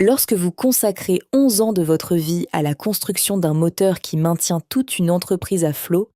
Lorsque vous consacrez 11 ans de votre vie à la construction d'un moteur qui maintient toute une entreprise à flot,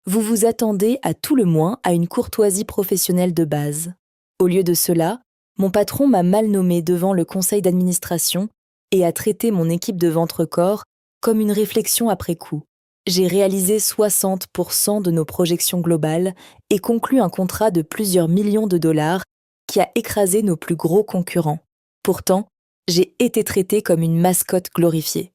vous vous attendez à tout le moins à une courtoisie professionnelle de base. Au lieu de cela, mon patron m'a mal nommé devant le conseil d'administration et a traité mon équipe de ventre-corps comme une réflexion après coup. J'ai réalisé 60% de nos projections globales et conclu un contrat de plusieurs millions de dollars qui a écrasé nos plus gros concurrents. Pourtant, j'ai été traitée comme une mascotte glorifiée.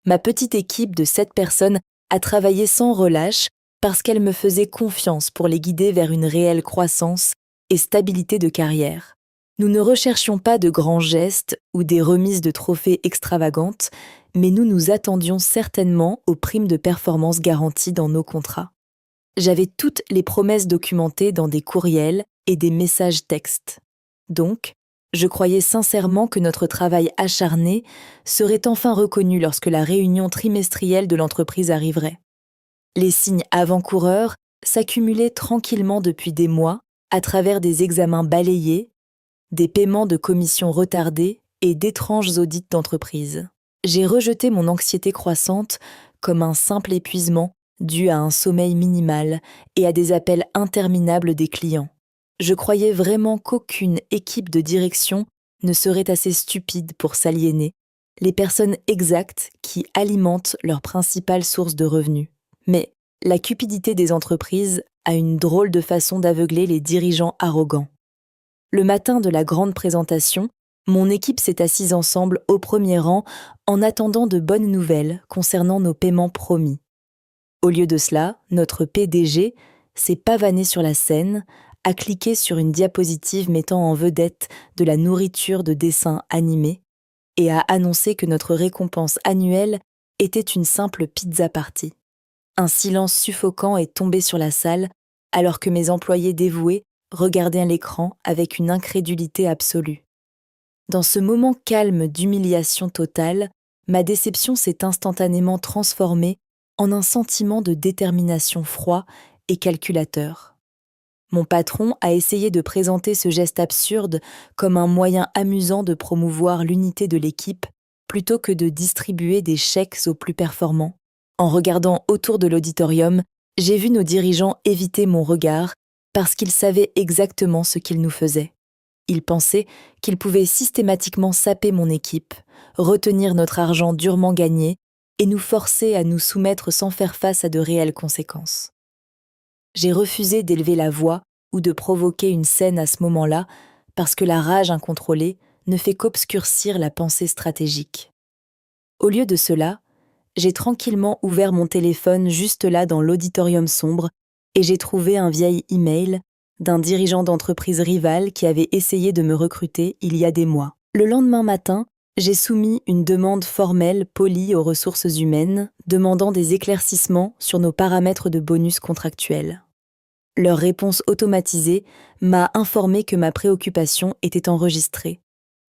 Ma petite équipe de 7 personnes a travaillé sans relâche parce qu'elle me faisait confiance pour les guider vers une réelle croissance et stabilité de carrière. Nous ne recherchions pas de grands gestes ou des remises de trophées extravagantes, mais nous nous attendions certainement aux primes de performance garanties dans nos contrats. J'avais toutes les promesses documentées dans des courriels et des messages textes. Donc, je croyais sincèrement que notre travail acharné serait enfin reconnu lorsque la réunion trimestrielle de l'entreprise arriverait. Les signes avant-coureurs s'accumulaient tranquillement depuis des mois à travers des examens balayés, des paiements de commissions retardés et d'étranges audits d'entreprise. J'ai rejeté mon anxiété croissante comme un simple épuisement dû à un sommeil minimal et à des appels interminables des clients. Je croyais vraiment qu'aucune équipe de direction ne serait assez stupide pour s'aliéner, les personnes exactes qui alimentent leur principale source de revenus. Mais la cupidité des entreprises a une drôle de façon d'aveugler les dirigeants arrogants. Le matin de la grande présentation, mon équipe s'est assise ensemble au premier rang en attendant de bonnes nouvelles concernant nos paiements promis. Au lieu de cela, notre PDG s'est pavané sur la scène, a cliqué sur une diapositive mettant en vedette de la nourriture de dessins animés et a annoncé que notre récompense annuelle était une simple pizza party. Un silence suffocant est tombé sur la salle alors que mes employés dévoués regardaient l'écran avec une incrédulité absolue. Dans ce moment calme d'humiliation totale, ma déception s'est instantanément transformée en un sentiment de détermination froid et calculateur. Mon patron a essayé de présenter ce geste absurde comme un moyen amusant de promouvoir l'unité de l'équipe plutôt que de distribuer des chèques aux plus performants. En regardant autour de l'auditorium, j'ai vu nos dirigeants éviter mon regard parce qu'ils savaient exactement ce qu'ils nous faisaient. Ils pensaient qu'ils pouvaient systématiquement saper mon équipe, retenir notre argent durement gagné et nous forcer à nous soumettre sans faire face à de réelles conséquences. J'ai refusé d'élever la voix ou de provoquer une scène à ce moment-là parce que la rage incontrôlée ne fait qu'obscurcir la pensée stratégique. Au lieu de cela, j'ai tranquillement ouvert mon téléphone juste là dans l'auditorium sombre et j'ai trouvé un vieil email d'un dirigeant d'entreprise rivale qui avait essayé de me recruter il y a des mois. Le lendemain matin, j'ai soumis une demande formelle polie aux ressources humaines, demandant des éclaircissements sur nos paramètres de bonus contractuels. Leur réponse automatisée m'a informé que ma préoccupation était enregistrée,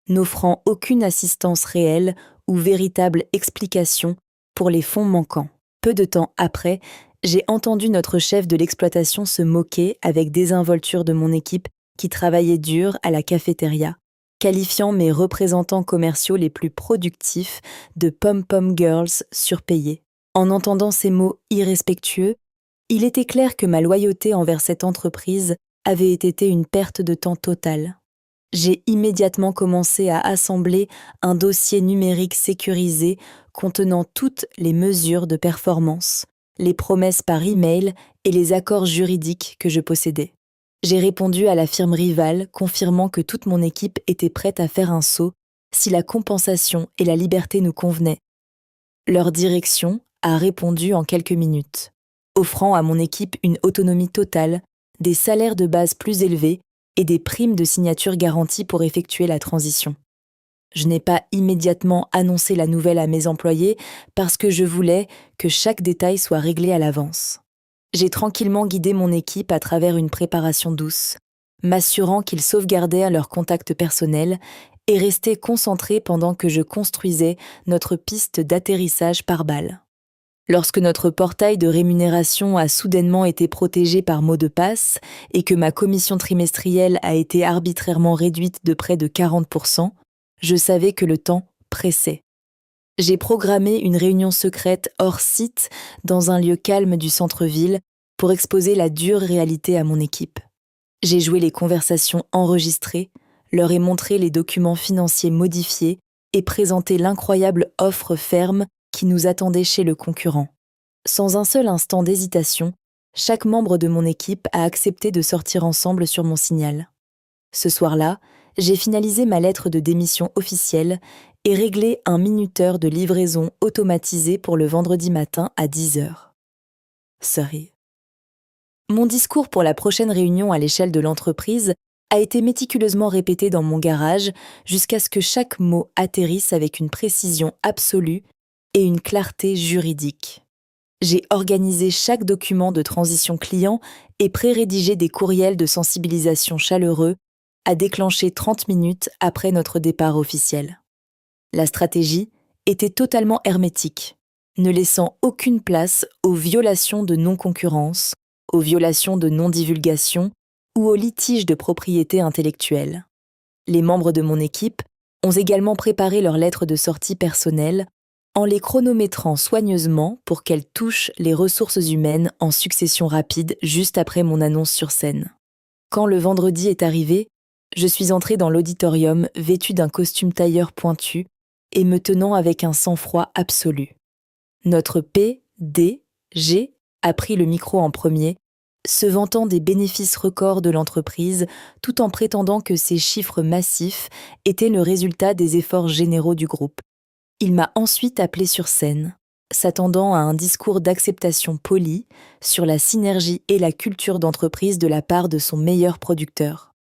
n'offrant aucune assistance réelle ou véritable explication pour les fonds manquants. Peu de temps après, j'ai entendu notre chef de l'exploitation se moquer avec désinvolture de mon équipe qui travaillait dur à la cafétéria, qualifiant mes représentants commerciaux les plus productifs de pom-pom girls surpayés. En entendant ces mots irrespectueux, il était clair que ma loyauté envers cette entreprise avait été une perte de temps totale. J'ai immédiatement commencé à assembler un dossier numérique sécurisé contenant toutes les mesures de performance, les promesses par email et les accords juridiques que je possédais. J'ai répondu à la firme rivale confirmant que toute mon équipe était prête à faire un saut si la compensation et la liberté nous convenaient. Leur direction a répondu en quelques minutes, offrant à mon équipe une autonomie totale, des salaires de base plus élevés et des primes de signature garanties pour effectuer la transition. Je n'ai pas immédiatement annoncé la nouvelle à mes employés parce que je voulais que chaque détail soit réglé à l'avance. J'ai tranquillement guidé mon équipe à travers une préparation douce, m'assurant qu'ils sauvegardaient leurs contacts personnels et restaient concentrés pendant que je construisais notre piste d'atterrissage par balle. Lorsque notre portail de rémunération a soudainement été protégé par mot de passe et que ma commission trimestrielle a été arbitrairement réduite de près de 40%, je savais que le temps pressait. J'ai programmé une réunion secrète hors site dans un lieu calme du centre-ville pour exposer la dure réalité à mon équipe. J'ai joué les conversations enregistrées, leur ai montré les documents financiers modifiés et présenté l'incroyable offre ferme qui nous attendait chez le concurrent. Sans un seul instant d'hésitation, chaque membre de mon équipe a accepté de sortir ensemble sur mon signal. Ce soir-là, j'ai finalisé ma lettre de démission officielle et réglé un minuteur de livraison automatisé pour le vendredi matin à 10h. Sorry. Mon discours pour la prochaine réunion à l'échelle de l'entreprise a été méticuleusement répété dans mon garage jusqu'à ce que chaque mot atterrisse avec une précision absolue et une clarté juridique. J'ai organisé chaque document de transition client et pré-rédigé des courriels de sensibilisation chaleureux à déclencher 30 minutes après notre départ officiel. La stratégie était totalement hermétique, ne laissant aucune place aux violations de non-concurrence, aux violations de non-divulgation ou aux litiges de propriété intellectuelle. Les membres de mon équipe ont également préparé leurs lettres de sortie personnelles en les chronométrant soigneusement pour qu'elles touchent les ressources humaines en succession rapide juste après mon annonce sur scène. Quand le vendredi est arrivé, je suis entrée dans l'auditorium vêtue d'un costume tailleur pointu et me tenant avec un sang-froid absolu. Notre PDG a pris le micro en premier, se vantant des bénéfices records de l'entreprise tout en prétendant que ces chiffres massifs étaient le résultat des efforts généraux du groupe. Il m'a ensuite appelée sur scène, s'attendant à un discours d'acceptation poli sur la synergie et la culture d'entreprise de la part de son meilleur producteur.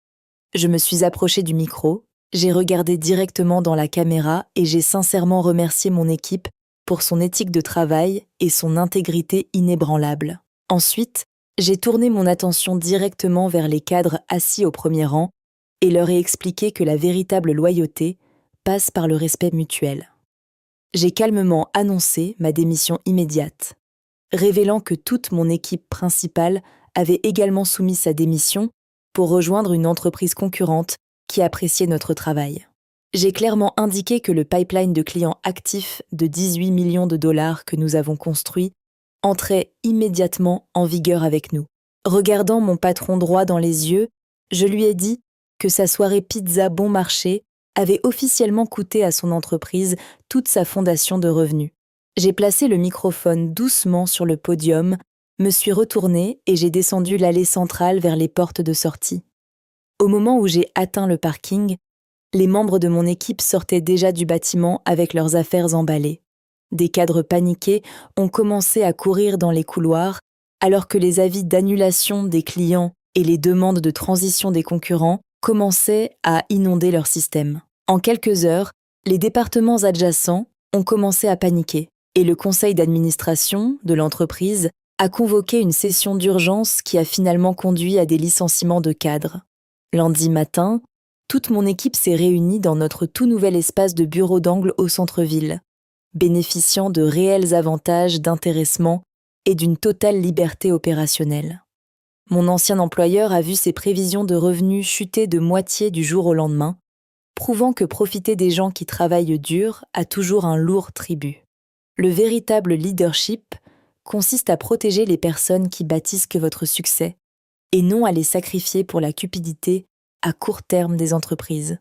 Je me suis approchée du micro, j'ai regardé directement dans la caméra et j'ai sincèrement remercié mon équipe pour son éthique de travail et son intégrité inébranlable. Ensuite, j'ai tourné mon attention directement vers les cadres assis au premier rang et leur ai expliqué que la véritable loyauté passe par le respect mutuel. J'ai calmement annoncé ma démission immédiate, révélant que toute mon équipe principale avait également soumis sa démission pour rejoindre une entreprise concurrente qui appréciait notre travail. J'ai clairement indiqué que le pipeline de clients actifs de 18 millions de dollars que nous avons construit entrait immédiatement en vigueur avec nous. Regardant mon patron droit dans les yeux, je lui ai dit que sa soirée pizza bon marché avait officiellement coûté à son entreprise toute sa fondation de revenus. J'ai placé le microphone doucement sur le podium, me suis retournée et j'ai descendu l'allée centrale vers les portes de sortie. Au moment où j'ai atteint le parking, les membres de mon équipe sortaient déjà du bâtiment avec leurs affaires emballées. Des cadres paniqués ont commencé à courir dans les couloirs, alors que les avis d'annulation des clients et les demandes de transition des concurrents commençaient à inonder leur système. En quelques heures, les départements adjacents ont commencé à paniquer et le conseil d'administration de l'entreprise a convoqué une session d'urgence qui a finalement conduit à des licenciements de cadres. Lundi matin, toute mon équipe s'est réunie dans notre tout nouvel espace de bureau d'angle au centre-ville, bénéficiant de réels avantages d'intéressement et d'une totale liberté opérationnelle. Mon ancien employeur a vu ses prévisions de revenus chuter de moitié du jour au lendemain, prouvant que profiter des gens qui travaillent dur a toujours un lourd tribut. Le véritable leadership consiste à protéger les personnes qui bâtissent que votre succès, et non à les sacrifier pour la cupidité à court terme des entreprises.